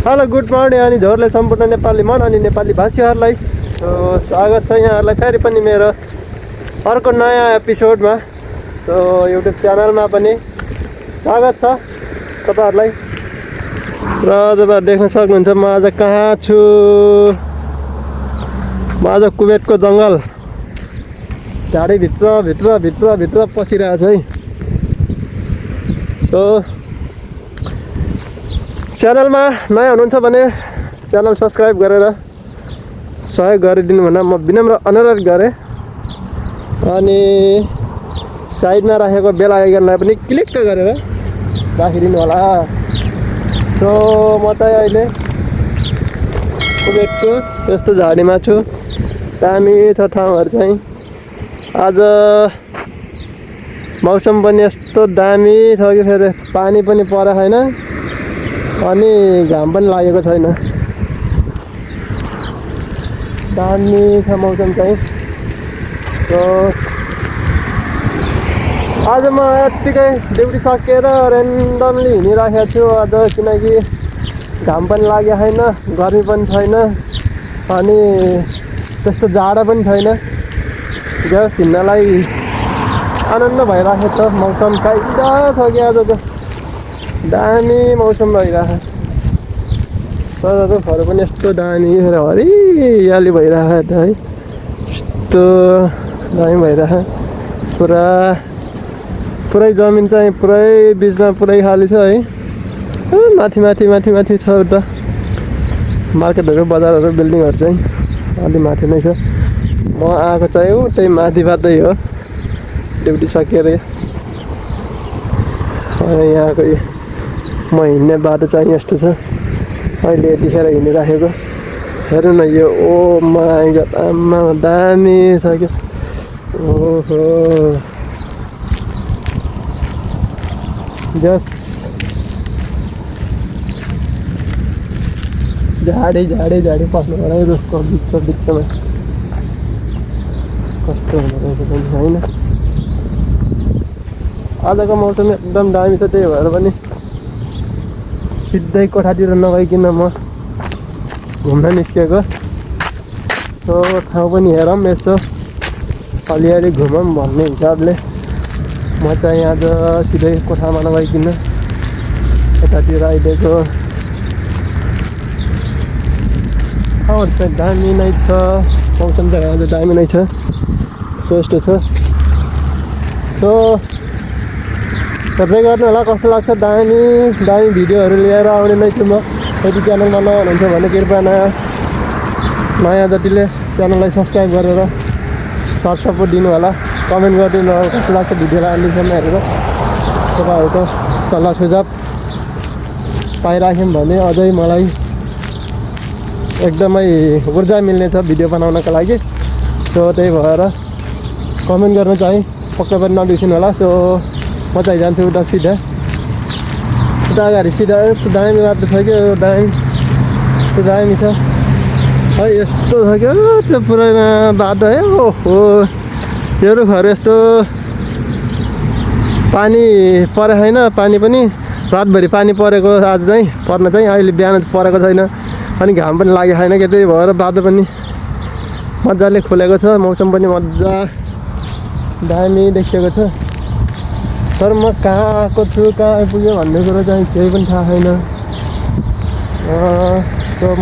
Hello good morning अनि झोरले सम्पूर्ण नेपाली मन अनि नेपाली भाषीहरूलाई स्वागत छ यहाँहरूलाई फेरि पनि मेरो अर्को नयाँ एपिसोडमा। युट्युब च्यानलमा पनि स्वागत छ तपाईँहरूलाई। र तपाईँहरू देख्न सक्नुहुन्छ म आज कहाँ छु। म आज कुवेतको जङ्गल झाडीभित्र भित्र भित्र भित्र पसिरहेको छु है। च्यानलमा नयाँ हुनुहुन्छ भने च्यानल सब्सक्राइब गरेर सहयोग गरिदिनु भनेर म विनम्र अनुरोध गरेँ। अनि साइडमा राखेको बेल आइकनलाई पनि क्लिक गरेर राखिदिनु होला। म चाहिँ अहिले कुवेतको यस्तो झाडीमा छु। दामी छ ठाउँहरू चाहिँ। आज मौसम पनि यस्तो दामी छ कि फेरि पानी पनि परेको छैन अनि घाम पनि लागेको छैन। दामी छ मौसम चाहिँ। आज म यत्तिकै ड्युटी सकेर रेन्डमली हिँडिराखेको छु आज, किनकि घाम पनि लागेको छैन, गर्मी पनि छैन अनि त्यस्तो जाडो पनि छैन। जस हिँड्नलाई आनन्द भइरहेको छ। मौसम काइदा छ कि आजको दामी मौसम भइरहेको छ। रुखहरू पनि यस्तो दामी हरियाली भइरहेको है। यस्तो दामी भइरहेको पुरै जमिन चाहिँ पुरै बिचमा पुरै खाली छ है। माथि माथि माथि माथि छ उता मार्केटहरू बजारहरू बिल्डिङहरू चाहिँ अलि माथि नै छ। म आएको चाहिँ उतै माथिबाटै हो ड्युटी सकेर। यहाँको म हिँड्ने बाटो चाहिँ यस्तो छ। अहिले यतिखेर हिँडिराखेको हेर्नु न यो। ओ माई गड आम्मा दामी छ क्या। ओहो जस झाडी झाडी झाडी पस्नु पर्यो रुखको बिचमा। कस्तो हुँदो रहेछ पनि होइन। आजको मौसम एकदम दामी छ, त्यही भएर पनि सिधै कोठातिर नगइकन म घुम्न निस्केको। ठाउँ पनि हेरौँ यसो, अलिअलि घुमौँ भन्ने हिसाबले म चाहिँ आज सिधै कोठामा नगइकन यतातिर आइदिएको। ठाउँहरू चाहिँ दामी नै छ, मौसम चाहिँ आज दामी नै छ, यस्तो छ। हेर्दै गर्नु होला कस्तो लाग्छ। दामी दामी भिडियोहरू लिएर आउने नै छु म। यदि च्यानलमा नयाँ हुनुहुन्छ भने कृपया नयाँ जतिले च्यानललाई सब्सक्राइब गरेर सर्ट सपोर्ट दिनु होला। कमेन्ट गरिदिनु होला कस्तो लाग्छ भिडियोलाई अहिलेसम्म हेरेर। तपाईँहरूको सल्लाह सुझाव पाइराख्यौँ भने अझै मलाई एकदमै ऊर्जा मिल्नेछ भिडियो बनाउनको लागि। त्यही भएर कमेन्ट गर्न चाहिँ पक्कै पनि नबिर्सिनु होला। म चाहिँ जान्छु उता सिधा, उता अगाडि सिधा। यस्तो दामी बाटो छ क्या, दामी छ है। यस्तो छ क्या त्यो पुरैमा बाटो है। ओहो यो रुखहरू यस्तो पानी परेको छैन, पानी पनि रातभरि पानी परेको आज चाहिँ पर्न चाहिँ अहिले बिहान परेको छैन अनि घाम पनि लागेको छैन क्या। त्यही भएर बाटो पनि मजाले खुलेको छ, मौसम पनि मजा दामी देखिएको छ। तर म कहाँ आएको छु, कहाँ आइपुग्यो भन्ने कुरो चाहिँ केही पनि थाहा छैन।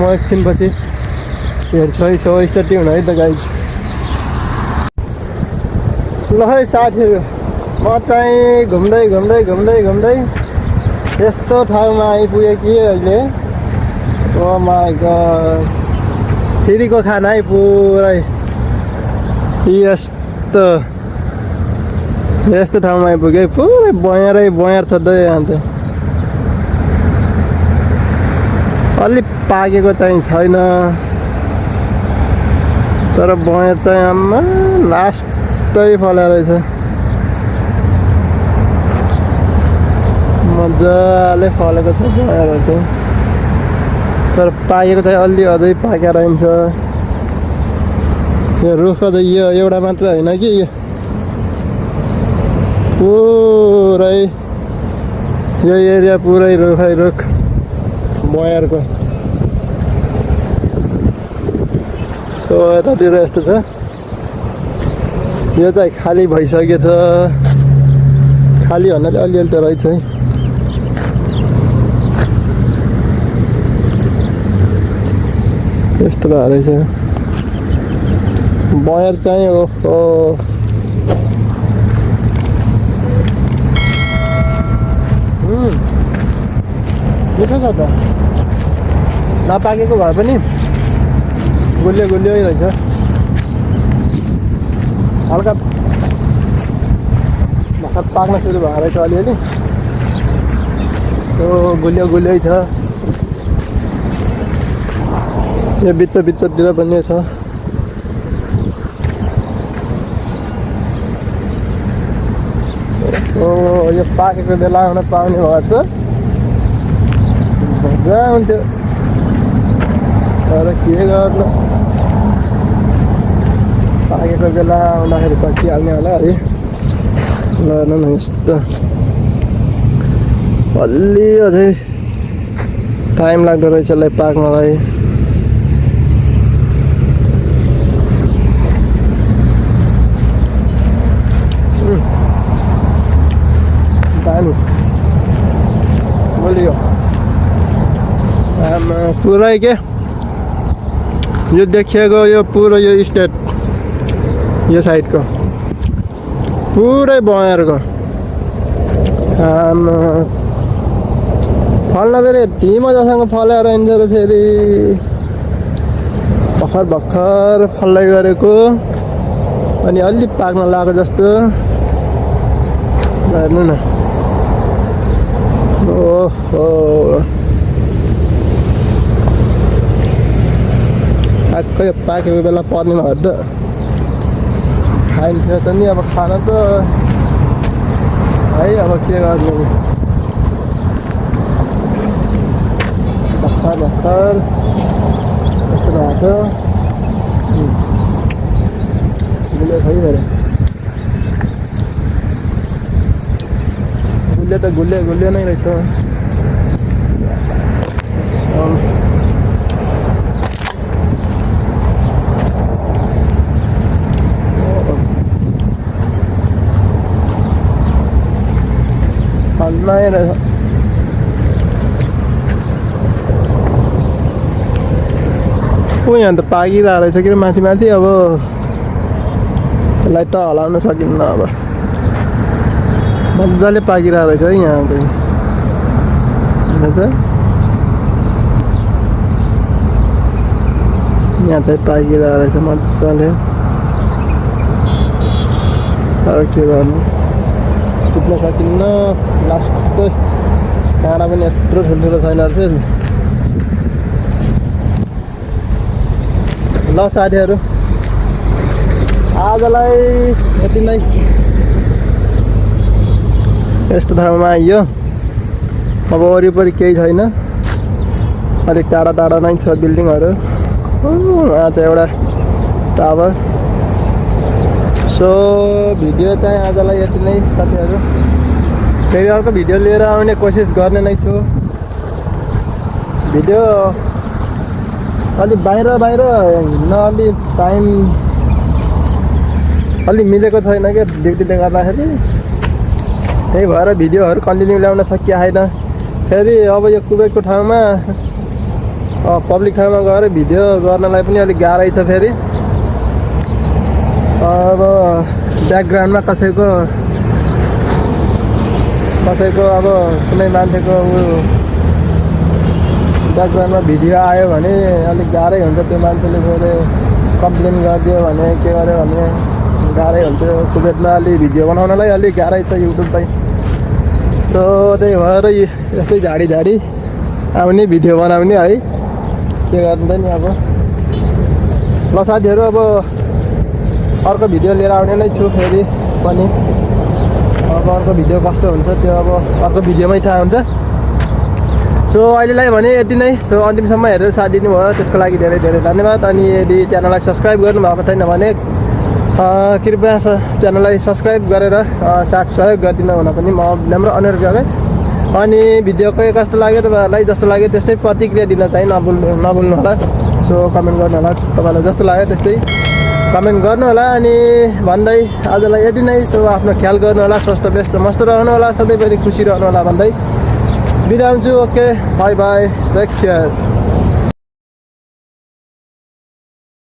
म एकछिनपछि हेर्छु है। स्टडी हुन है त गाइज। ल है साथीहरू, म चाहिँ घुम्दै घुम्दै घुम्दै घुम्दै यस्तो ठाउँमा आइपुगेँ कि अहिले। ओ माई गड फेरिको खाना है पुरै यस्तो ठाउँमा आइपुगेँ। पुरै बयार छ त अन्त। अलि पाकेको चाहिँ छैन तर बयार चाहिँ आम्मा लास्टै फलेको रहेछ। मजाले फलेको छ बयारहरू चाहिँ, तर पाकेको चाहिँ अलि अझै पाकेर रहन्छ। यो रुख त यो एउटा मात्र होइन कि, पुरै यो एरिया पुरै रुख बयारको। सो यतातिर यस्तो छ यो चाहिँ खाली भइसकेको छ खाली भन्नाले अलिअलि त रहेछ है यस्तो रहेछ बयर चाहिँ ओहो मिठो छ त नपाकेको भए पनि गुलियो गुलियो रहेछ हल्का भर्खर पाक्न सुरु भएर रहेछ अलिअलि त्यो गुलियो गुलियो छ यो बिचतिर पनि छ यो पाकेको बेला आउन पाउने भए त मजा हुन्थ्यो तर के गर्नु पाकेको बेला आउँदाखेरि सकिहाल्ने होला है ल न यस्तो अलि अझै टाइम लाग्दो रहेछ यसलाई पाक्नलाई पानी बोलियो पुरै के यो देखिएको यो पुरो यो स्टेट यो साइडको पुरै बयरको फल्न फेरि यति मजासँग फलेर हिँड्छ र फेरि भर्खर फल्दै गरेको अनि अलि पाक्न लाग्यो जस्तो हेर्नु न ओहो ठ्याक्कै पाकेको बेला पर्ने भयो त खाइन्थ्यो त नि अब खान त है अब के गर्नु भर्खर कस्तो भएको गुलियो खै गरे गुलियो त गुलियो नै रहेछ नहीं रहा यहाँ त पाकिरहेको रहेछ कि माथि माथि अब यसलाई त हलाउन सकिन्न अब मजाले पाकिरहेको रहेछ है यहाँ चाहिँ यहाँ चाहिँ पाकिरहेको रहेछ मजाले तर के गर्नु पुग्न सकिन्न लास्ट काँडा पनि यत्रो ठुल्ठुलो छैन रहेछ ल साथीहरू आजलाई यति नै यस्तो ठाउँमा आइयो अब वरिपरि केही छैन अलिक टाढा टाढा नै छ बिल्डिङहरू यहाँ चाहिँ एउटा टावर सो भिडियो चाहिँ आजलाई यति नै साथीहरू फेरि अर्को भिडियो लिएर आउने कोसिस गर्ने नै छु भिडियो अलि बाहिर हिँड्न अलि टाइम अलि मिलेको छैन क्या ड्युटीले गर्दाखेरि त्यही भएर भिडियोहरू कन्टिन्यू ल्याउन सकिएन फेरि अब यो कुबेकको ठाउँमा पब्लिक ठाउँमा गएर भिडियो गर्नलाई पनि अलिक गाह्रै छ फेरि अब ब्याकग्राउन्डमा कसैको अब कुनै मान्छेको ब्याकग्राउन्डमा भिडियो आयो भने अलिक गाह्रै हुन्छ त्यो मान्छेले फेरि कम्प्लेन गरिदियो भने के गर्यो भने गाह्रै हुन्छ कुबेतमा अलि भिडियो बनाउनलाई अलिक गाह्रै छ युट्युबलाई सो त्यही भएर यस्तै झाडी आउने भिडियो बनाउने है के गर्नु नि अब ल साथीहरू अब अर्को भिडियो लिएर आउने नै छु फेरि पनि अब अर्को भिडियो कस्तो हुन्छ त्यो अब अर्को भिडियोमै थाहा हुन्छ सो अहिलेलाई भने यति नै सो अन्तिमसम्म हेरेर साथ दिनुभयो त्यसको लागि धेरै धेरै धन्यवाद अनि यदि च्यानललाई सब्सक्राइब गर्नुभएको छैन भने कृपया च्यानललाई सब्सक्राइब गरेर साथ सहयोग गरिदिनु हुन पनि म नम्र अनुरोध गरेँ अनि भिडियो कस्तो लाग्यो तपाईँहरूलाई जस्तो लाग्यो त्यस्तै प्रतिक्रिया दिन चाहिँ नभुल्नु होला सो कमेन्ट गर्नु होला तपाईँलाई जस्तो लाग्यो त्यस्तै कमेन्ट गर्नु होला अनि भन्दै आजलाई यति नै सो आफ्नो ख्याल गर्नु होला स्वस्थ व्यस्त मस्त रहनु होला सधैँभरि खुसी रहनु होला भन्दै बिदा हुन्छु okay bye bye take care